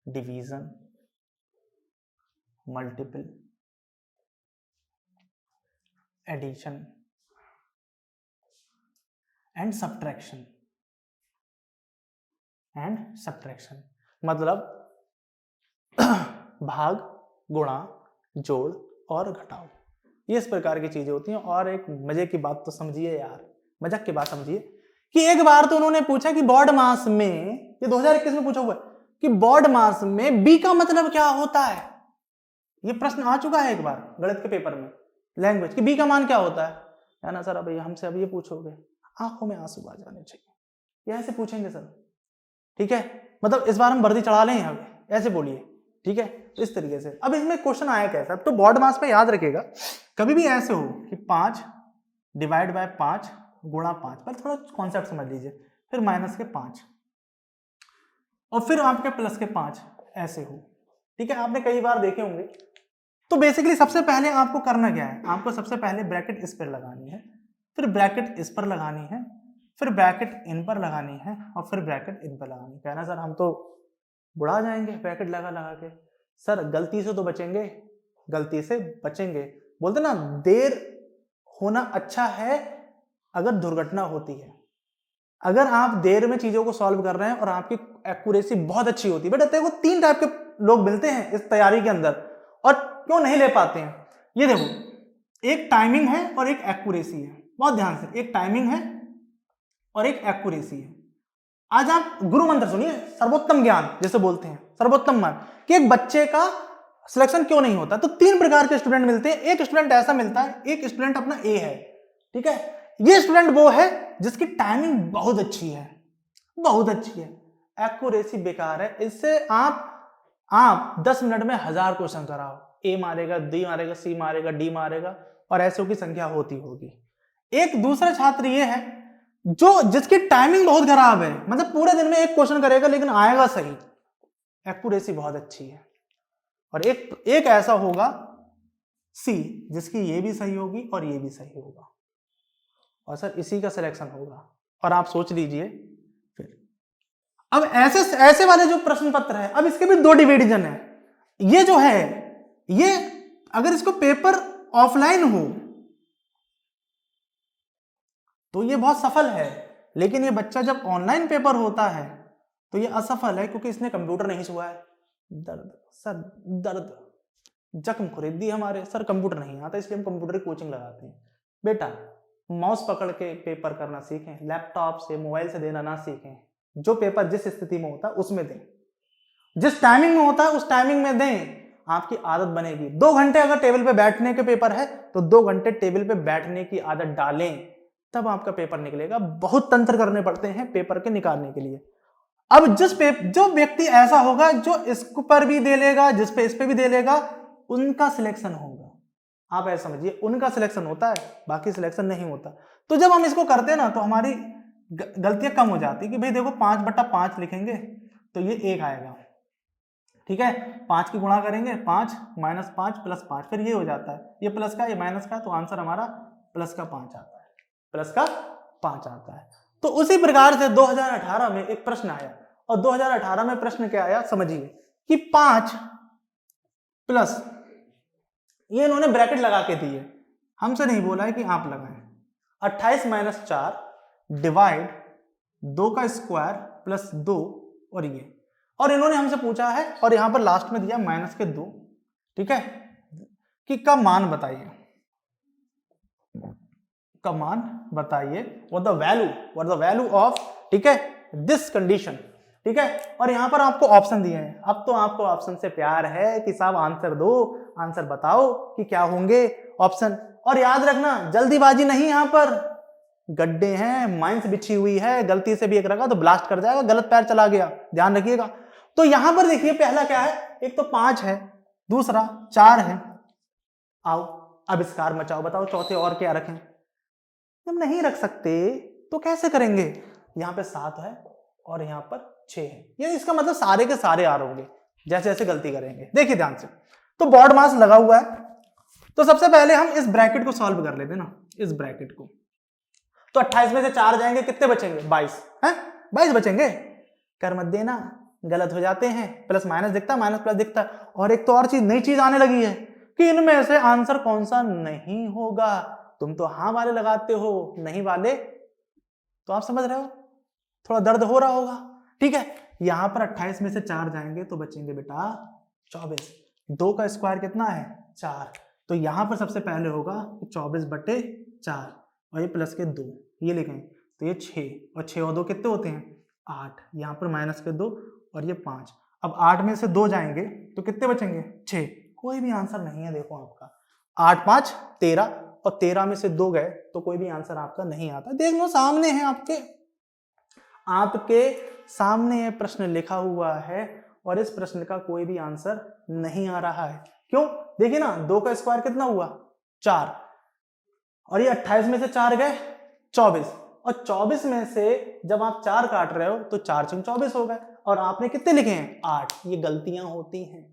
division multiple addition and subtraction मतलब भाग, गुणा, जोड़ और घटाओ, ये इस प्रकार की चीजें होती हैं। और एक मजे की बात तो समझिए यार, मजाक की बात समझिए कि एक बार तो उन्होंने पूछा कि बोर्ड मास में, ये 2021 में पूछा हुआ है कि बोर्ड मास में बी का मतलब क्या होता है। ये प्रश्न आ चुका है एक बार गणित के पेपर में, लैंग्वेज कि बी का मान क्या होता है ना सर। अब हमसे अब ये पूछोगे, आंखों में आंसू आ जाने चाहिए, ये ऐसे पूछेंगे सर, ठीक है। मतलब इस बार हम वर्दी चढ़ा लें यहाँ पे, ऐसे बोलिए, ठीक है। तो इस तरीके से अब इसमें क्वेश्चन आया कैसा, तो बोर्ड मास पे याद रखेगा कभी भी ऐसे हो कि 5 डिवाइड बाय 5 गुणा 5, पर थोड़ा कॉन्सेप्ट समझ लीजिए, फिर माइनस के 5 और फिर आपके प्लस के 5 ऐसे हो, ठीक है। आपने कई बार देखे होंगे। तो बेसिकली सबसे पहले आपको करना क्या है, आपको सबसे पहले ब्रैकेट इस पर लगानी है, फिर ब्रैकेट इस पर लगानी है, फिर ब्रैकेट इन पर लगानी है और फिर ब्रैकेट इन पर लगानी है। कहना सर हम तो बुढ़ा जाएंगे ब्रैकेट लगा लगा के। सर गलती से तो बचेंगे, गलती से बचेंगे। बोलते ना देर होना अच्छा है अगर दुर्घटना होती है। अगर आप देर में चीजों को सॉल्व कर रहे हैं और आपकी एक्यूरेसी बहुत अच्छी होती है, बेटा देखो 3 टाइप के लोग मिलते हैं इस तैयारी के अंदर, और क्यों नहीं ले पाते हैं। ये देखो, एक टाइमिंग है और एक एक्यूरेसी है, बहुत ध्यान से, एक टाइमिंग है और एक एक्यूरेसी है। आज आप गुरु मंत्र सुनिए, सर्वोत्तम ज्ञान जैसे बोलते हैं, सर्वोत्तम मान, कि एक बच्चे का सिलेक्शन क्यों नहीं होता। तो 3 प्रकार के स्टूडेंट मिलते हैं। एक स्टूडेंट ऐसा मिलता है, एक स्टूडेंट अपना ए है, ठीक है। ये स्टूडेंट वो है जिसकी टाइमिंग बहुत अच्छी है, बहुत अच्छी है, एक्यूरेसी बेकार है। इससे आप 10 मिनट में 1000 क्वेश्चन कराओ, ए मारेगा, बी मारेगा, सी मारेगा, डी मारेगा, और ऐसों की संख्या होती होगी। एक दूसरा छात्र ये है जिसकी टाइमिंग बहुत खराब है, मतलब पूरे दिन में एक क्वेश्चन करेगा लेकिन आएगा सही, एक्यूरेसी बहुत अच्छी है। और एक ऐसा होगा सी जिसकी ये भी सही होगी और ये भी सही होगा, और सर इसी का सिलेक्शन होगा। और आप सोच लीजिए फिर, अब ऐसे वाले जो प्रश्न पत्र है, अब इसके भी 2 डिवीजन है। ये जो है, ये अगर इसको पेपर ऑफलाइन हो तो ये बहुत सफल है, लेकिन ये बच्चा जब ऑनलाइन पेपर होता है तो ये असफल है, क्योंकि इसने कंप्यूटर नहीं छुआ है। दर्द सर, दर्द, जख्म खरीद दी हमारे, सर कंप्यूटर नहीं आता इसलिए हम कंप्यूटर की कोचिंग लगाते हैं। बेटा माउस पकड़ के पेपर करना सीखें, लैपटॉप से मोबाइल से देना ना सीखें। जो पेपर जिस स्थिति में होता है उसमें दें, जिस टाइमिंग में होता है उस टाइमिंग में दें, आपकी आदत बनेगी। 2 घंटे अगर टेबल पे बैठने के पेपर है तो 2 घंटे टेबल पे बैठने की आदत डालें, तब आपका पेपर निकलेगा। बहुत तंत्र करने पड़ते हैं पेपर के निकालने के लिए। अब जो व्यक्ति ऐसा होगा जो इस पर भी दे लेगा, जिस पे इस पे भी दे लेगा, उनका सिलेक्शन होगा। आप ऐसा समझिए, उनका सिलेक्शन होता है, बाकी सिलेक्शन नहीं होता। तो जब हम इसको करते हैं ना तो हमारी गलतियां कम हो जाती कि भाई देखो 5/5 लिखेंगे तो ये 1 आएगा, ठीक है। 5 की गुणा करेंगे, 5 - 5 + 5, फिर ये हो जाता है, ये प्लस का ये माइनस का, तो आंसर हमारा प्लस का 5 आता है, प्लस का 5 आता है। तो उसी प्रकार से 2018 में एक प्रश्न आया, और 2018 में प्रश्न क्या आया समझिए कि 5 प्लस, ये इन्होंने ब्रैकेट लगा के दी है, हमसे नहीं बोला है कि आप लगाएं, 28 - 4 डिवाइड 2 का स्क्वायर प्लस 2 और ये, और इन्होंने हमसे पूछा है, और यहां पर लास्ट में दिया -2, ठीक है, कि का मान बताइए। का मान बताइए, व्हाट द वैल्यू ऑफ, ठीक है, दिस कंडीशन, ठीक है। और यहां पर आपको ऑप्शन दिए हैं। अब तो आपको ऑप्शन से प्यार है कि साहब आंसर दो, आंसर बताओ कि क्या होंगे ऑप्शन। और याद रखना जल्दीबाजी नहीं, यहां पर गड्ढे हैं, माइंस बिछी हुई है, गलती से भी एक रखा तो ब्लास्ट कर जाएगा, गलत पैर चला गया, ध्यान रखिएगा। तो यहां पर देखिए पहला क्या है, एक तो 5 है, दूसरा 4 है। आओ अब इसकार मचाओ, बताओ चौथे और क्या रखें। जब नहीं रख सकते तो कैसे करेंगे। यहां पे 7 है और यहां पर 6 है, ये इसका मतलब सारे के सारे आ होंगे जैसे जैसे गलती करेंगे। देखिए ध्यान से, तो बॉड मास लगा हुआ है, तो सबसे पहले हम इस ब्रैकेट को सॉल्व कर लेते ना, इस ब्रैकेट को। तो 28 में से 4 जाएंगे, कितने बचेंगे, 22 है, 22 बचेंगे। कर मत देना, गलत हो जाते हैं, प्लस माइनस दिखता, माइनस प्लस दिखता। और एक तो और चीज, नई चीज आने लगी है कि इनमें से आंसर कौन सा नहीं होगा। तुम तो हाँ वाले लगाते हो, नहीं वाले, तो आप समझ रहे हो, थोड़ा दर्द हो रहा होगा, ठीक है। यहां पर 28 में से 4 जाएंगे तो बचेंगे बेटा 24। 2 का स्क्वायर कितना है, 4। तो यहां पर सबसे पहले होगा 24/4 और ये प्लस के 2, ये लिखें तो ये 6 और 6 और 2 कितने होते हैं, 8। यहां पर माइनस के 2 और ये 5। अब 8 में से 2 जाएंगे तो कितने बचेंगे, 6। कोई भी आंसर नहीं है, देखो आपका 8 5 13 और 13 में से 2 गए तो कोई भी आंसर आपका नहीं आता। देख लो सामने है, आपके सामने ये प्रश्न लिखा हुआ है और इस प्रश्न का कोई भी आंसर नहीं आ रहा है। क्यों, देखिए ना, 2 का स्क्वायर कितना हुआ, 4, और ये 28 में से 4 गए 24, और 24 में से जब आप 4 काट रहे हो तो 4 × 24 हो गए, और आपने कितने लिखे हैं, 8। ये गलतियां होती हैं,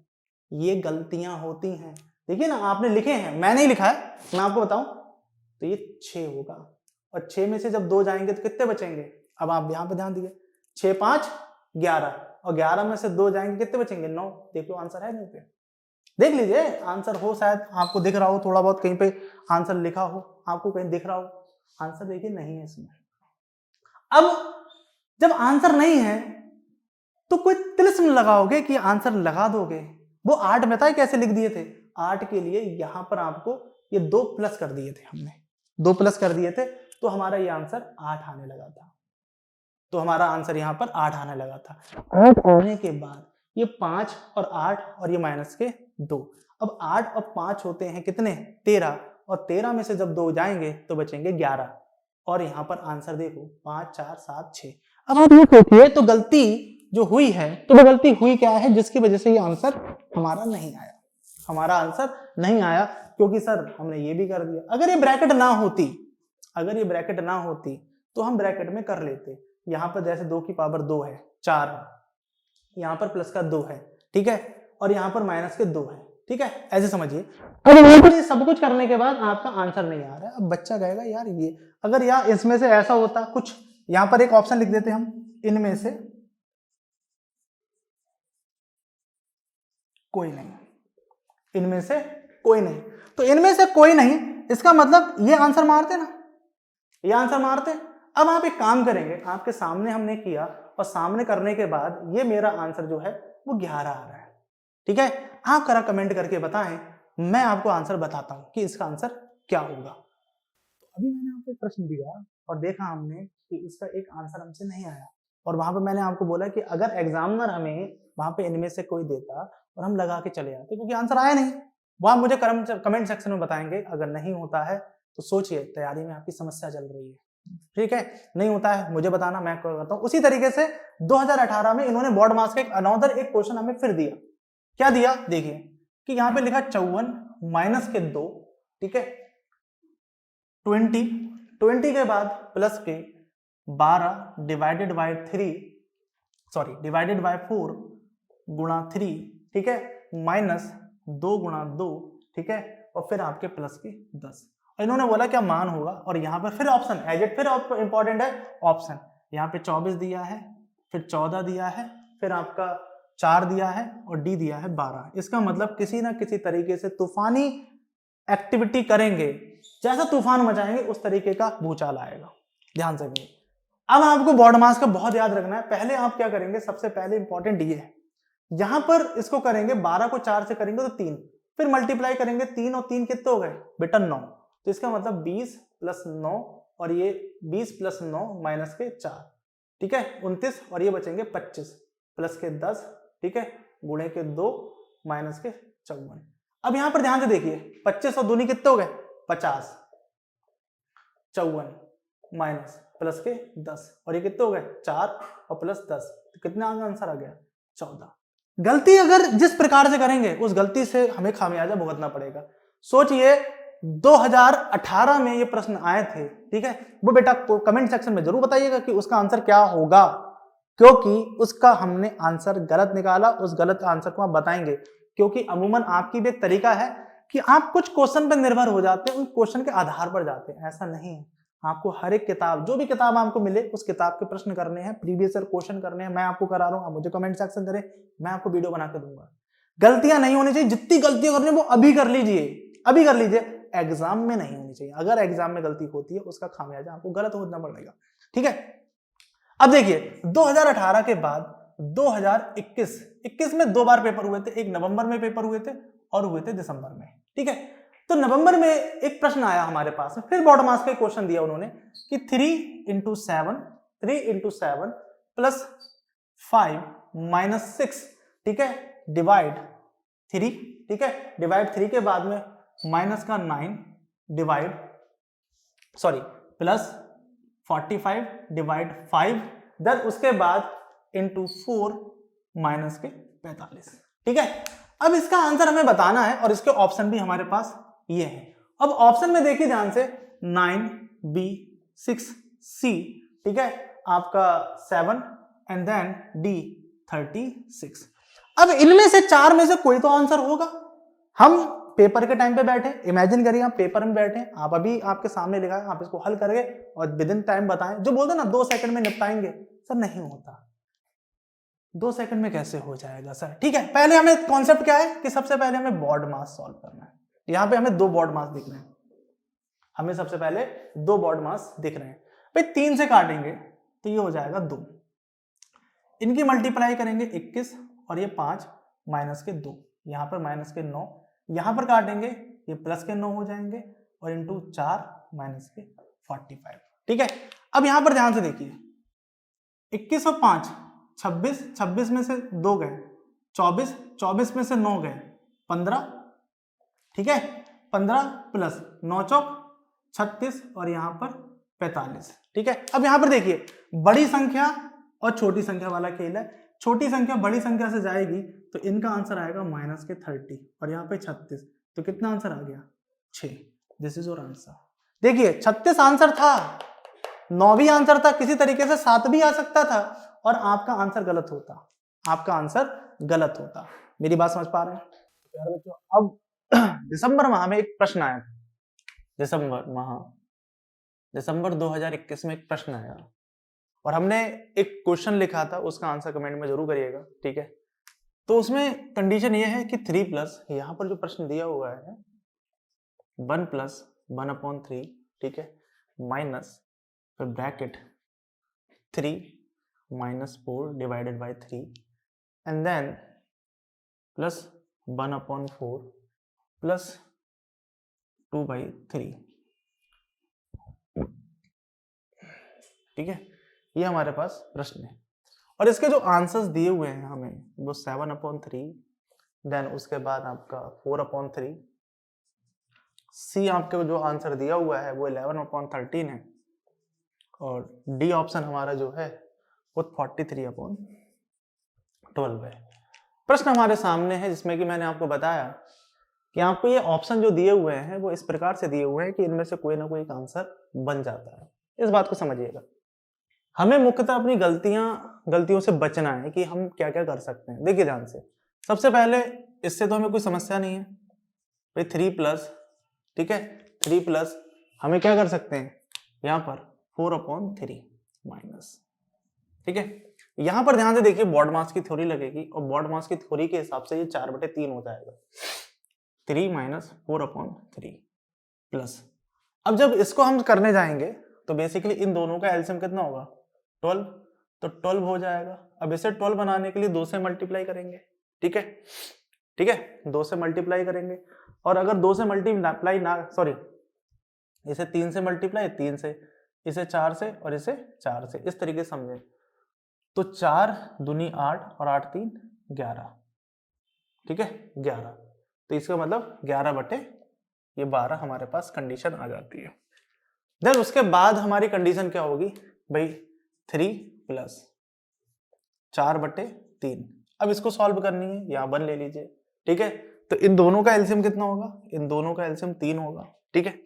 ये गलतियां होती हैं। देखिए ना, आपने लिखे हैं, मैं नहीं लिखा है, मैं आपको बताऊं तो ये 6 होगा। और 6 में से जब 2 जाएंगे तो कितने बचेंगे, अब आप यहां पे ध्यान दीजिए, 6 5 11, और 11 में से 2 जाएंगे कितने बचेंगे, 9। देखो आंसर है नहीं पे, देख लीजिए आंसर हो, शायद आपको दिख रहा हो थोड़ा बहुत, कहीं पे आंसर लिखा हो, आपको कहीं दिख रहा हो आंसर, देखिए नहीं है इसमें। अब जब आंसर नहीं है तो कोई तिलिस्म लगाओगे कि आंसर लगा दोगे। वो 8 में था, कैसे लिख दिए थे, 8 के लिए यहां पर आपको ये 2 प्लस कर दिए थे, हमने 2 प्लस कर दिए थे, तो हमारा ये आंसर 8 आने लगा था। तो हमारा आंसर यहां पर 8 आने लगा था। 8 आने के बाद ये 5 और 8 और ये माइनस के 2, अब 8 और 5 होते हैं कितने, 13, और 13 में से जब 2 जाएंगे तो बचेंगे 11, और यहां पर आंसर देखो 5 4 7 6। अब आप ये सोचिए, तो गलती जो हुई है, तो वो गलती हुई क्या है जिसकी वजह से ये आंसर हमारा नहीं आया, हमारा आंसर नहीं आया, क्योंकि सर हमने ये भी कर दिया। अगर ये ब्रैकेट ना होती, अगर ये ब्रैकेट ना होती तो हम ब्रैकेट में कर लेते। यहां पर जैसे 2 की पावर 2 है, 4 है, यहां पर प्लस का 2 है, ठीक है, और यहां पर माइनस के 2 है, ठीक है, ऐसे समझिए। अब ये सब कुछ करने के बाद आपका आंसर नहीं आ रहा है, अब बच्चा कहेगा यार ये, अगर यार इसमें से ऐसा होता कुछ, यहां पर एक ऑप्शन लिख देते हम, इनमें से कोई नहीं, इनमें से कोई नहीं, तो इनमें से कोई नहीं, इसका मतलब ये आंसर मारते ना, ये आंसर मारते। अब आप एक काम करेंगे, आपके सामने हमने किया, और सामने करने के बाद ये मेरा आंसर जो है वो 11 आ रहा है, ठीक है। आप करा कमेंट करके बताएं, मैं आपको आंसर बताता हूं कि इसका आंसर क्या होगा। तो अभी मैंने आपको एक प्रश्न दिया और देखा हमने कि इसका एक आंसर हमसे नहीं आया, और वहां पर मैंने आपको बोला कि अगर एग्जामिनर हमें वहां पे इनमें से कोई देता और हम लगा के चले आते, क्योंकि आंसर आया नहीं, वहां मुझे कमेंट सेक्शन में बताएंगे। अगर नहीं होता है तो सोचिए तैयारी में आपकी समस्या चल रही है, ठीक है, नहीं होता है मुझे बताना, मैं करता हूं। उसी तरीके से 2018 में इन्होंने बोर्ड मार्क्स का अनदर एक क्वेश्चन हमें फिर दिया। क्या दिया, देखिए कि यहां पे लिखा 54 माइनस के 2, ठीक है, 20 के बाद प्लस के 12 डिवाइडेड बाय 4 गुणा 3, ठीक है, माइनस 2 गुणा 2, ठीक है, और फिर आपके प्लस के 10। और इन्होंने बोला क्या मान होगा, और यहां पर फिर ऑप्शन एजेट, फिर इंपॉर्टेंट है ऑप्शन, यहां पे 24 दिया है, फिर 14 दिया है, फिर आपका 4 दिया है, और डी दिया है 12। इसका मतलब किसी ना किसी तरीके से तूफानी एक्टिविटी करेंगे, जैसा तूफान मचाएंगे उस तरीके का भूचाल आएगा, ध्यान से। अब आपको बोर्ड मास का बहुत याद रखना है। पहले आप क्या करेंगे, सबसे पहले इंपॉर्टेंट ये है, यहां पर इसको करेंगे 12 को 4 से करेंगे तो 3, फिर मल्टीप्लाई करेंगे 3 और 3 कितने हो गए बेटा 9, तो इसका मतलब 20 प्लस 9 और ये 20 प्लस 9 माइनस के 4, ठीक है 29 और ये बचेंगे 25 प्लस के 10, ठीक है गुणे के 2 माइनस के 54। अब यहां पर ध्यान से देखिए 25 और दूनी कितने हो गए 50, 54 माइनस प्लस के 10 और ये कितने हो गए 4 और प्लस 10, तो कितना आंसर आ गया 14। गलती अगर जिस प्रकार से करेंगे उस गलती से हमें खामियाजा भुगतना पड़ेगा। सोचिए 2018 में ये प्रश्न आए थे, ठीक है वो बेटा कमेंट सेक्शन में जरूर बताइएगा कि उसका आंसर क्या होगा, क्योंकि उसका हमने आंसर गलत निकाला, उस गलत आंसर को आप बताएंगे। क्योंकि अमूमन आपकी भी एक तरीका है कि आप कुछ क्वेश्चन पर निर्भर हो जाते हैं, उन क्वेश्चन के आधार पर जाते हैं, ऐसा नहीं है। आपको हर एक किताब, जो भी किताब आपको मिले उस किताब के प्रश्न करने हैं, प्रीवियस ईयर क्वेश्चन करने हैं। मैं आपको करा रहा हूं, आप मुझे कमेंट सेक्शन करें, मैं आपको वीडियो बना के दूंगा। गलतियां नहीं होनी चाहिए, जितनी गलतियां करनी है वो अभी कर लीजिए, अभी कर लीजिए, एग्जाम में नहीं होनी चाहिए। अगर एग्जाम में गलती होती है उसका खामियाजा आपको गलत होना पड़ेगा, ठीक है। अब देखिए 2018 के बाद 2021 में 2 बार पेपर हुए थे, एक नवंबर में पेपर हुए थे और हुए थे दिसंबर में, ठीक है। तो नवंबर में एक प्रश्न आया हमारे पास में, फिर बॉर्ड मास का क्वेश्चन दिया उन्होंने कि 3 into 7 प्लस 5 माइनस 6, ठीक है डिवाइड 3, ठीक है डिवाइड 3 के बाद में माइनस का 9 डिवाइड प्लस 45 डिवाइड 5, देन उसके बाद इंटू 4 माइनस के 45, ठीक है। अब इसका आंसर हमें बताना है और इसके ऑप्शन भी हमारे पास ये है। अब ऑप्शन में देखिए ध्यान से 9B 6C, ठीक है आपका 7 एंड देन D 36। अब इनमें से 4 में से कोई तो आंसर होगा। हम पेपर के टाइम पे बैठे, इमेजिन करिए आप पेपर में बैठे, आप अभी आपके सामने लिखा है, आप इसको हल करेंगे और विद इन टाइम बताएं। जो बोलते हैं ना 2 सेकंड में निपटाएंगे, सर नहीं होता, 2 सेकंड में कैसे हो जाएगा सर, ठीक है। पहले हमें कॉन्सेप्ट क्या है कि सबसे पहले हमें बॉर्ड मास सॉल्व करना है। यहां पे हमें 2 बॉर्ड मास दिख रहे हैं, हमें सबसे पहले 2 बॉर्ड मास दिख रहे हैं भाई। 3 से काटेंगे तो ये हो जाएगा 2, इनकी मल्टीप्लाई करेंगे 21 और ये 5 माइनस के 2, यहां पर माइनस के 9, यहां पर काटेंगे ये प्लस के 9 हो जाएंगे और इंटू 4 माइनस के 45, ठीक है। अब यहां पर ध्यान से देखिए 21 और 5 26, 26 में से 2 गए 24, 24 में से 9 गए 15, ठीक है 15 प्लस 9 चौक 36 और यहां पर 45, ठीक है। अब यहां पर देखिए बड़ी संख्या और छोटी संख्या वाला खेल है। छोटी संख्या बड़ी संख्या से जाएगी तो इनका आंसर आएगा माइनस के 30 और यहाँ पे 36, तो कितना आंसर आ गया 6। This is your answer. देखिए 36 आंसर था, 9 भी आंसर था, किसी तरीके से 7 भी आ सकता था और आपका आंसर गलत होता, आपका आंसर गलत होता। मेरी बात समझ पा रहे हैं प्यारे बच्चों। अब दिसंबर माह में एक प्रश्न आया था, दिसंबर 2021 में एक प्रश्न आया और हमने एक क्वेश्चन लिखा था, उसका आंसर कमेंट में जरूर करिएगा, ठीक है। तो उसमें कंडीशन ये है कि 3 प्लस, यहाँ पर जो प्रश्न दिया हुआ है 1 प्लस 1/3, ठीक है माइनस फिर bracket 3 minus 4 divided by 3 and then plus 1/4 plus 2/3, ठीक है। ये हमारे पास प्रश्न है और इसके जो आंसर्स दिए हुए हैं हमें वो 7/3, देन उसके बाद आपका 4/3, सी आपके जो आंसर दिया हुआ है वो 11/13 है और डी ऑप्शन हमारा जो है वो 43/12 है। प्रश्न हमारे सामने है जिसमें कि मैंने आपको बताया कि आपको ये ऑप्शन जो दिए हुए हैं वो इस प्रकार से दिए हुए हैं कि इनमें से कोई ना कोई एक आंसर बन जाता है। इस बात को समझिएगा। हमें मुख्यतः अपनी गलतियों से बचना है कि हम क्या क्या कर सकते हैं। देखिए ध्यान से, सबसे पहले इससे तो हमें कोई समस्या नहीं है भाई 3 प्लस, ठीक है 3 प्लस हमें क्या कर सकते हैं यहाँ पर 4/3 माइनस, ठीक है। यहां पर ध्यान से देखिए बॉर्ड मास की थ्योरी लगेगी और बॉर्ड मास की थ्योरी के हिसाब से ये 4/3 हो जाएगा, 3 माइनस 4/3 प्लस। अब जब इसको हम करने जाएंगे तो बेसिकली इन दोनों का एलसीएम कितना होगा 12, तो 12 हो जाएगा। अब इसे 12 बनाने के लिए 2 से मल्टीप्लाई करेंगे, ठीक है 2 से मल्टीप्लाई करेंगे और अगर 2 से मल्टीप्लाई ना इसे 3 से मल्टीप्लाई, 3 से, इसे 4 से और इसे 4 से, इस तरीके से समझे। तो 4 दूनी 8 और 8 3 11, ठीक है 11। तो इसका मतलब 11 बटे ये 12 हमारे पास कंडीशन आ जाती है। देन उसके बाद हमारी कंडीशन क्या होगी भाई, 3 प्लस 4 बटे 3। अब इसको सॉल्व करनी है, यहाँ 1 ले लीजिए, ठीक है। तो इन दोनों का एलसीएम कितना होगा, इन दोनों का एलसीएम 3 होगा, ठीक है।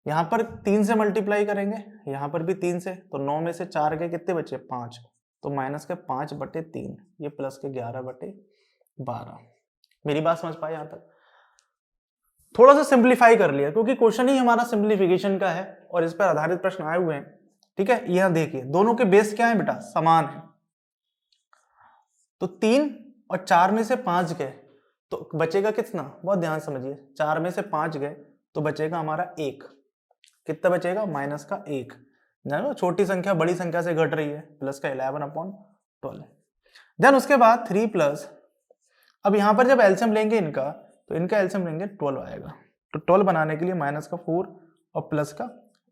यहाँ पर 3 से मल्टीप्लाई करेंगे, यहाँ पर भी 3 से, तो 9 में से 4 के कितने बचे 5, तो माइनस के 5 बटे 3, ये प्लस के 11 बटे 12। मेरी बात समझ पाए यहाँ तक? थोड़ा सा सिंप्लीफाई कर लिया क्योंकि क्वेश्चन ही हमारा सिंप्लीफिकेशन का है और इस पर आधारित प्रश्न आए हुए हैं, ठीक है। यहाँ देखिए दोनों के बेस क्या है बेटा, समान है। तो 3 और 4 में से 5 गए तो बचेगा कितना, बहुत ध्यान समझिए, 4 में से 5 गए तो बचेगा हमारा 1, कितना बचेगा माइनस का 1। जानो छोटी संख्या बड़ी संख्या से घट रही है, प्लस का 11/12। देन उसके बाद 3 प्लस, अब यहां पर जब एलसीएम लेंगे इनका, तो इनका एलसीएम लेंगे 12 आएगा। तो 12 बनाने के लिए माइनस का 4 और प्लस का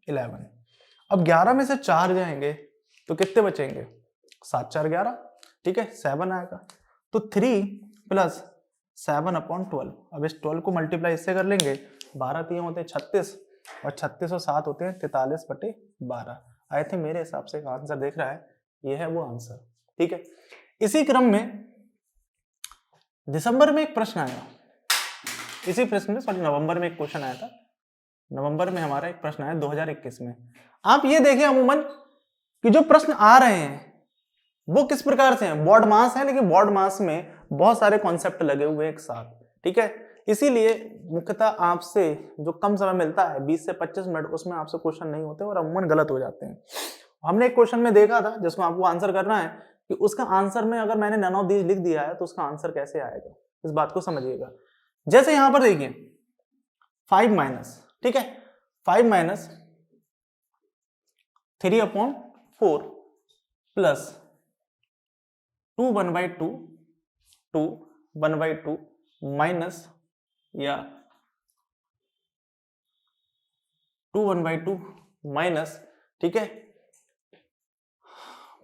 11। अब 11 में से 4 जाएंगे तो कितने बचेंगे, 7 4 11, ठीक है 7 आएगा। तो 3 प्लस 7/12। अब इस 12 को मल्टीप्लाई इससे कर लेंगे, 12 3 होते हैं 36 और 36 और 7 होते हैं 43 बटे 12। आई थिंक मेरे हिसाब से आंसर देख रहा है, ये है वो आंसर, ठीक है। इसी क्रम में दिसंबर में एक प्रश्न आया, इसी प्रश्न में सॉरी नवंबर में एक क्वेश्चन आया था, नवंबर में हमारा एक प्रश्न आया 2021 में। आप ये देखिए अमूमन कि जो प्रश्न आ रहे हैं वो किस प्रकार से हैं, बोर्ड मास है, लेकिन बोर्ड मास में बहुत सारे कॉन्सेप्ट लगे हुए एक साथ, ठीक है। इसीलिए मुख्यतः आपसे जो कम समय मिलता है 20 से 25 मिनट, उसमें आपसे क्वेश्चन नहीं होते और अमूमन गलत हो जाते हैं। हमने एक क्वेश्चन में देखा था जिसको आपको आंसर करना है कि उसका आंसर में अगर मैंने नन ऑफ दीज लिख दिया है तो उसका आंसर कैसे आएगा, इस बात को समझिएगा। जैसे यहां पर देखिए 5 माइनस, ठीक है 5 माइनस 3/4 प्लस 2 1/2 2 1/2 माइनस या 2 1/2 माइनस, ठीक है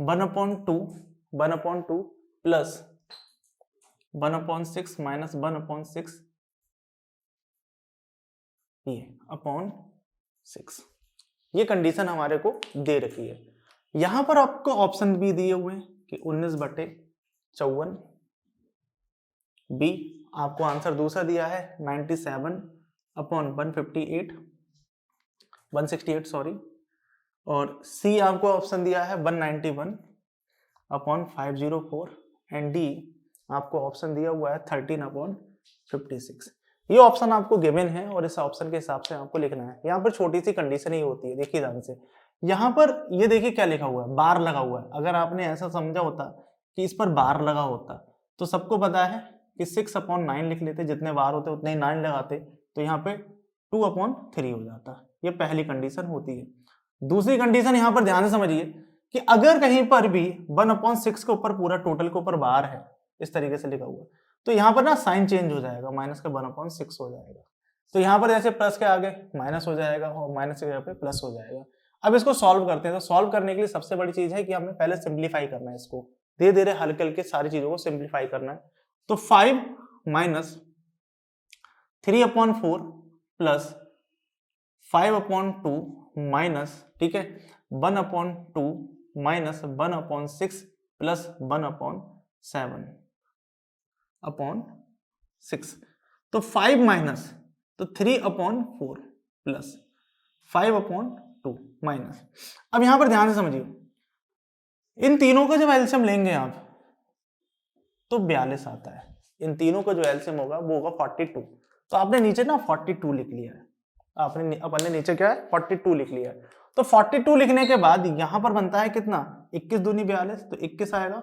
1/2 प्लस 1/6 माइनस 1/6 ये अपॉन 6। ये कंडीशन हमारे को दे रखी है। यहां पर आपको ऑप्शन भी दिए हुए हैं कि 19/54, बी आपको आंसर दूसरा दिया है 97/158 168 सॉरी, और सी आपको ऑप्शन दिया है 191/504 एंड डी आपको ऑप्शन दिया हुआ है 13/56। ये ऑप्शन आपको गिवन है और इस ऑप्शन के हिसाब से आपको लिखना है। यहाँ पर छोटी सी कंडीशन ही होती है, देखिए ध्यान से। यहाँ पर ये देखिए क्या लिखा हुआ है, बार लगा हुआ है। अगर आपने ऐसा समझा होता कि इस पर बार लगा होता तो सबको पता है कि 6/9 लिख लेते, जितने बार होते उतने ही 9 लगाते, तो यहाँ पे 2/3 हो जाता। ये पहली कंडीशन होती है। दूसरी कंडीशन यहाँ पर ध्यान से समझिए कि अगर कहीं पर भी 1/6 के ऊपर पूरा टोटल के ऊपर बार है, इस तरीके से लिखा हुआ, तो यहाँ पर ना साइन चेंज हो जाएगा, माइनस का 1/6 हो जाएगा। तो यहाँ पर जैसे प्लस के आगे माइनस हो जाएगा और माइनस के जगह पे प्लस हो जाएगा। अब इसको सॉल्व करते हैं। तो सॉल्व करने के लिए सबसे बड़ी चीज है कि हमें पहले सिंप्लीफाई करना है, इसको धीरे धीरे हल्के हल्के सारी चीजों को सिंप्लीफाई करना है। तो 5 माइनस 3/4 प्लस 5/2 माइनस, ठीक है 1/2 माइनस 1/6 प्लस 1/7/6। तो 5 माइनस तो 3/4 प्लस 5/2 माइनस। अब यहां पर ध्यान से समझिए, इन तीनों का जब एलसीएम लेंगे आप तो 42 आता है। इन तीनों का जो एलसीएम होगा वो होगा 42। तो आपने नीचे ना 42 लिख लिया है, अपने नीचे क्या है 42 लिख लिया है। तो 42 लिखने के बाद यहां पर बनता है कितना, 21 दूनी 42, तो 21 आएगा,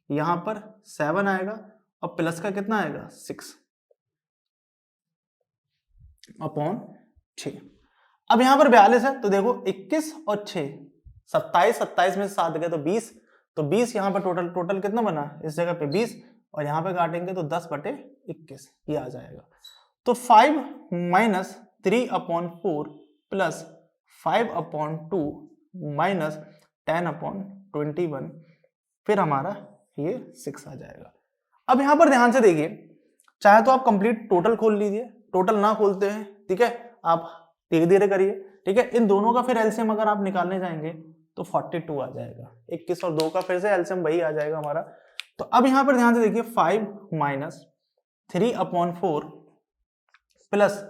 यहां पर 7 आएगा और प्लस का कितना आएगा 6/6। अब यहां पर 42 है तो देखो 21 और 6 27, 27 में से 7 गए तो 20, तो 20 यहां पर टोटल कितना बना इस जगह पे 20, और यहां पे काटेंगे तो 10/21 ये आ जाएगा। तो 5 माइनस 3/4 प्लस 5/2 माइनस 10/21, फिर हमारा ये 6 आ जाएगा। अब यहां पर ध्यान से देखिए, चाहे तो आप कंप्लीट टोटल खोल लीजिए, टोटल ना खोलते हैं, ठीक है, आप धीरे धीरे करिए, ठीक है। इन दोनों का फिर एलसीएम अगर आप निकालने जाएंगे तो 42 आ जाएगा। 21 और 2 का फिर से एलसीएम वही आ जाएगा हमारा। तो अब यहां पर ध्यान से देखिए, 5 माइनस 3/4 प्लस,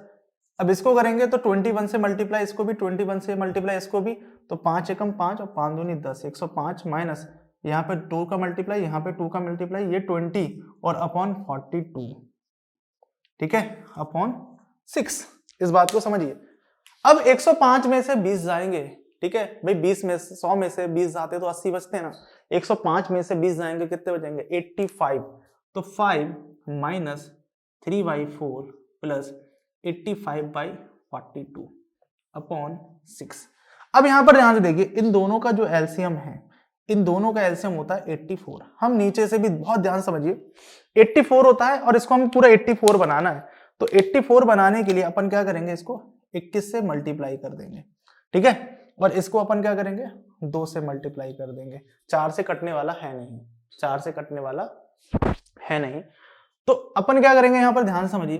अब इसको करेंगे तो 21 से मल्टीप्लाई इसको भी, 21 से मल्टीप्लाई इसको भी, तो 5 एकम 5 और 5 दूनी 10, 105 माइनस यहाँ पे 2 का मल्टीप्लाई, यहाँ पे 2 का मल्टीप्लाई, ये 20 और अपॉन 42, ठीक है, अपॉन 6। इस बात को समझिए। अब 105 में से 20 जाएंगे, ठीक है भाई, 20 में से 100 में से 20 जाते तो 80 बचते हैं ना, 105 में से 20 जाएंगे कितने बचेंगे, 85। तो 5 माइनस 3/4 प्लस 85/42 अपॉन 6। अब यहां पर ध्यान से देखिए, इन दोनों का जो एलसीएम है, इन दोनों का एलसीएम होता है 84। हम नीचे से भी बहुत ध्यान समझिए, 84 होता है और इसको हम पूरा 84 बनाना है। तो 84 बनाने के लिए अपन क्या करेंगे, इसको 21 से मल्टीप्लाई कर देंगे, ठीक है, और इसको अपन क्या करेंगे, 2 से मल्टीप्लाई कर देंगे। 4 से कटने वाला है नहीं, 4 से कटने वाला है नहीं। तो अपन क्या करेंगे, यहां पर ध्यान समझिए,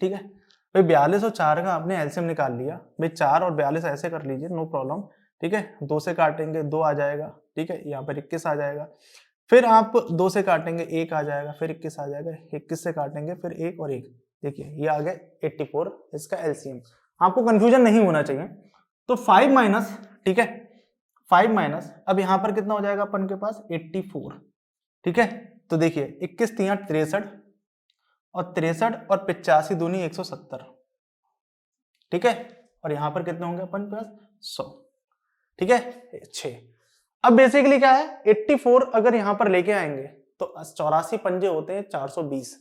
ठीक है भाई, 42 और 4 का आपने एलसीएम निकाल लिया भाई, 4 और 42 ऐसे कर लीजिए, नो प्रॉब्लम, ठीक है। 2 से काटेंगे 2 आ जाएगा, ठीक है, यहाँ पर 21 आ जाएगा। फिर आप 2 से काटेंगे 1 आ जाएगा, फिर 21 आ जाएगा, 21 से काटेंगे फिर 1 और 1, देखिए ये आ गया 84 इसका एलसीएम। आपको कंफ्यूजन नहीं होना चाहिए। तो 5 माइनस, ठीक है, 5 माइनस, अब यहाँ पर कितना हो जाएगा अपन के पास 84, ठीक है। तो देखिए 21 3 63 और 63 और 85 दूनी 170, ठीक है, और यहां पर कितने होंगे अपन के पास 100, ठीक है, 6। अब बेसिकली क्या है, 84 अगर यहां पर लेके आएंगे तो 84 पंजे होते हैं 420,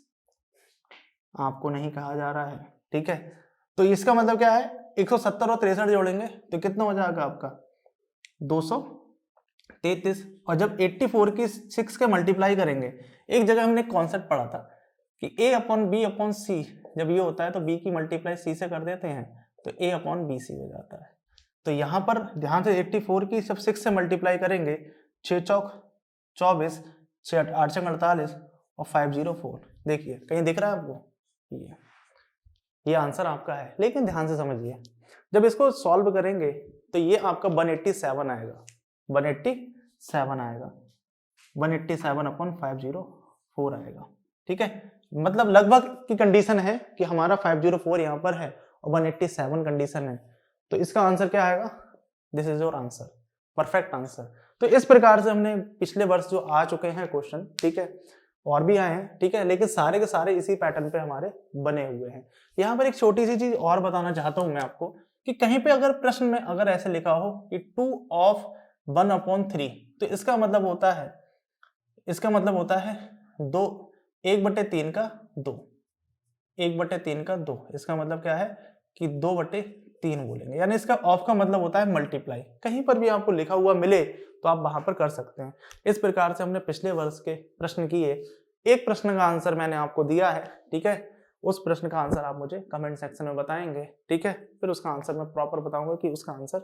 आपको नहीं कहा जा रहा है, ठीक है। तो इसका मतलब क्या है, 170 और 63 जोड़ेंगे तो कितना हो जाएगा आपका 233। और जब 84 की 6 के मल्टीप्लाई करेंगे, एक जगह हमने कॉन्सेप्ट पढ़ा था कि A/B/C, जब ये होता है तो B की मल्टीप्लाई C से कर देते हैं तो A/BC हो जाता है। तो यहां पर ध्यान से 84 की जब 6 से मल्टीप्लाई करेंगे, 6 चौक 24, 6 8 48 और 504, देखिए कहीं दिख रहा है आपको, ये आंसर आपका है। लेकिन ध्यान से समझिए, जब इसको सॉल्व करेंगे तो ये आपका 187 आएगा, 187 आएगा, 187/504 आएगा, ठीक है। मतलब लगभग की कंडीशन है कि हमारा 504 यहाँ पर है और 187 कंडीशन है। तो इसका आंसर क्या आएगा, this is your answer, perfect answer. तो इस प्रकार से हमने पिछले वर्ष जो आ चुके हैं क्वेश्चन, ठीक है, और भी आए हैं, ठीक है, लेकिन सारे के सारे इसी पैटर्न पे हमारे बने हुए हैं। यहाँ पर एक छोटी सी चीज और बताना चाहता हूं मैं आपको कि कहीं पे अगर प्रश्न में अगर ऐसे लिखा हो कि 2/1/3, तो इसका मतलब होता है 2, 1/3 का 2, 1/3 का 2, इसका मतलब क्या है कि 2/3 बोलेंगे, यानी इसका ऑफ का मतलब होता है मल्टीप्लाई। कहीं पर भी आपको लिखा हुआ मिले तो आप वहां पर कर सकते हैं। इस प्रकार से हमने पिछले वर्ष के प्रश्न किए। एक प्रश्न का आंसर मैंने आपको दिया है, ठीक है, उस प्रश्न का आंसर आप मुझे कमेंट सेक्शन में बताएंगे, ठीक है, फिर उसका आंसर मैं प्रॉपर बताऊंगा कि उसका आंसर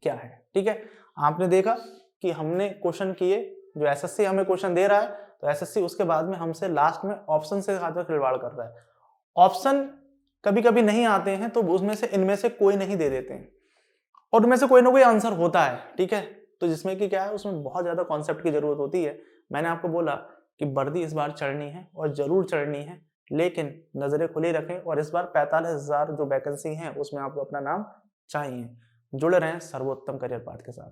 क्या है, ठीक है। आपने देखा कि हमने क्वेश्चन किए, जो एसएससी हमें क्वेश्चन दे रहा है तो एसएससी उसके बाद में हमसे लास्ट में ऑप्शन से खातिर खिलवाड़ कर रहा है। ऑप्शन कभी कभी नहीं आते हैं तो उसमें से इनमें से कोई नहीं दे देते हैं, और उनमें से कोई ना कोई आंसर होता है, ठीक है। तो जिसमें कि क्या है, उसमें बहुत ज्यादा कॉन्सेप्ट की जरूरत होती है। मैंने आपको बोला कि वर्दी इस बार चढ़नी है और जरूर चढ़नी है, लेकिन नजरें खुली रखें, और इस बार 45,000 जो वैकेंसी है उसमें आपको अपना नाम चाहिए। जुड़े रहें सर्वोत्तम करियर पाठ के साथ।